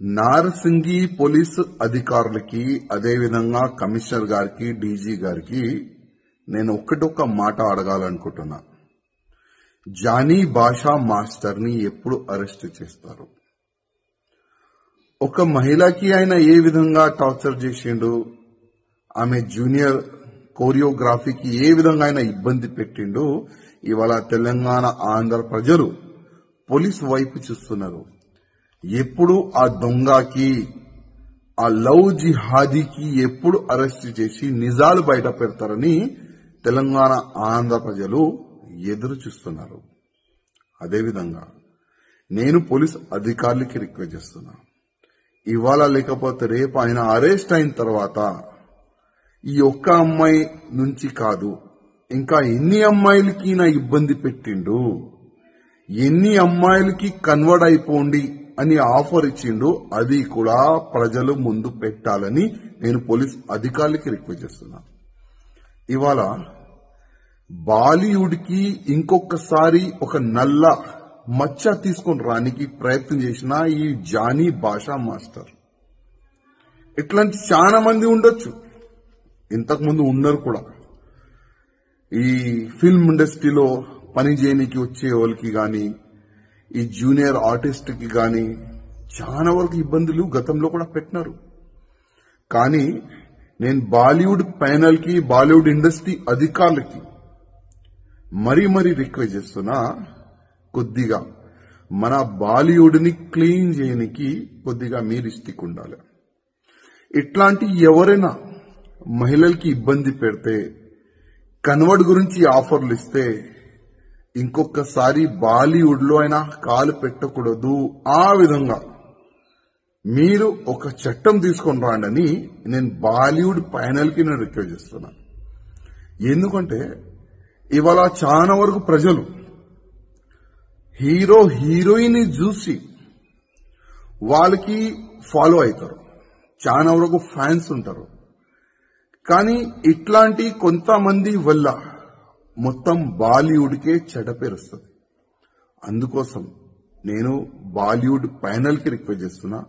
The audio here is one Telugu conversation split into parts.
నార్సింగి పోలీసు అధికారులకి అదే విధంగా కమిషనర్ గారికి డీజీ గారికి నేను ఒక్క మాట అడగాలనుకుంటున్నా. జానీ భాషా మాస్టర్ ని ఎప్పుడు అరెస్ట్ చేస్తారు? ఒక మహిళకి ఆయన ఏ విధంగా టార్చర్ చేసిండు, ఆమె జూనియర్ కోరియోగ్రఫీకి ఏ విధంగా ఆయన ఇబ్బంది పెట్టిండు, ఇవాళ తెలంగాణ ఆంధ్ర ప్రజలు పోలీస్ వైపు చూస్తున్నారు. ఎప్పుడు ఆ దొంగకి, ఆ లవ్ జిహాదీకి ఎప్పుడు అరెస్ట్ చేసి నిజాలు బయట పెడతారని తెలంగాణ ఆంధ్ర ప్రజలు ఎదురు చూస్తున్నారు. అదేవిధంగా నేను పోలీస్ అధికారులకి రిక్వెస్ట్ చేస్తున్నా, ఇవాళ లేకపోతే రేపు ఆయన అరెస్ట్ అయిన తర్వాత ఈ ఒక్క అమ్మాయి నుంచి కాదు, ఇంకా ఎన్ని అమ్మాయిలకి నా ఇబ్బంది పెట్టిండు, ఎన్ని అమ్మాయిలకి కన్వర్ట్ అయిపోండి అని ఆఫర్ ఇచ్చిండు, అది కూడా ప్రజలు ముందు పెట్టాలని నేను పోలీస్ అధికారులకి రిక్వెస్ట్ చేస్తున్నా. ఇవాళ బాలీవుడ్ కి ఇంకొకసారి ఒక నల్ల మచ్చ తీసుకొని రానికి ప్రయత్నం చేసిన ఈ జానీ భాషా మాస్టర్, ఇట్లాంటి చాలా మంది ఉండొచ్చు, ఇంతకు ముందు ఉన్నారు కూడా. ఈ ఫిల్మ్ ఇండస్ట్రీలో పని చేయడానికి వచ్చే వాళ్ళకి గాని, ఈ జూనియర్ ఆర్టిస్ట్ కి గాని చాలా వరకు ఇబ్బందులు గతంలో కూడా పెట్టినారు. కానీ నేను బాలీవుడ్ ప్యానల్ కి, బాలీవుడ్ ఇండస్ట్రీ అధికారులకి మరీ రిక్వెస్ట్ చేస్తున్నా, కొద్దిగా మన బాలీవుడ్ ని క్లీన్ చేయడానికి కొద్దిగా మీరు ఇష్టిక్ ఉండాలి. ఇట్లాంటి ఎవరైనా మహిళలకి ఇబ్బంది పెడితే, కన్వర్ట్ గురించి ఆఫర్లు ఇస్తే ఇంకొకసారి బాలీవుడ్ లో అయినా కాలు పెట్టకూడదు. ఆ విధంగా మీరు ఒక చట్టం తీసుకొని రాండని నేను బాలీవుడ్ ప్యానల్ కి నేను రిక్వెస్ట్ చేస్తున్నా. ఎందుకంటే ఇవాళ చాలా వరకు ప్రజలు హీరో హీరోయిన్ చూసి వాళ్ళకి ఫాలో అవుతారు, చాలా వరకు ఫ్యాన్స్ ఉంటారు. కానీ ఇట్లాంటి కొంతమంది వల్ల మొత్తం బాలీవుడ్ కే చెడ్డ పేరు వస్తుంది. అందుకోసం నేను బాలీవుడ్ ప్యానల్ కి రిక్వెస్ట్ చేస్తున్నా,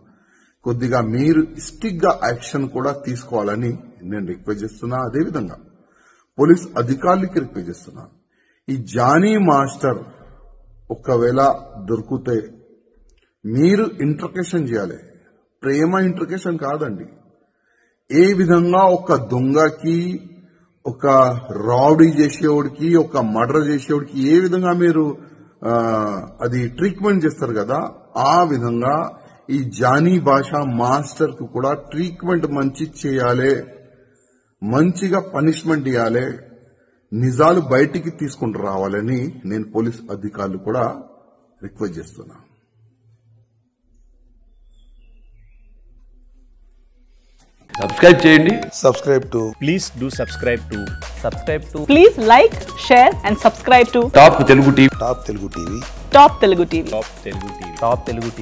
కొద్దిగా మీరు స్టిక్ గా యాక్షన్ కూడా తీసుకోవాలని నేను రిక్వెస్ట్ చేస్తున్నా. అదేవిధంగా పోలీస్ అధికారులకి రిక్వెస్ట్ చేస్తున్నా, ఈ జానీ మాస్టర్ ఒకవేళ దొరికితే మీరు ఇంట్రకేషన్ చేయాలి. ప్రేమ ఇంట్రకేషన్ కాదండి. ఏ విధంగా ఒక దొంగకి, ఒక రౌడీ చేసేవాడికి, ఒక మర్డర్ చేసేవాడికి ఏ విధంగా మీరు అది ట్రీట్మెంట్ చేస్తారు కదా, ఆ విధంగా ఈ జానీ భాషా మాస్టర్ కు కూడా ట్రీట్మెంట్ మంచి చేయాలి, మంచిగా పనిష్మెంట్ ఇవ్వాలి, నిజాలు బయటికి తీసుకుని రావాలని నేను పోలీస్ అధికారులు కూడా రిక్వెస్ట్ చేస్తున్నా. సబ్స్క్రైబ్ చేయండి. Please do subscribe to. Please like, share and subscribe to top Telugu TV. Top Telugu TV. Top Telugu TV.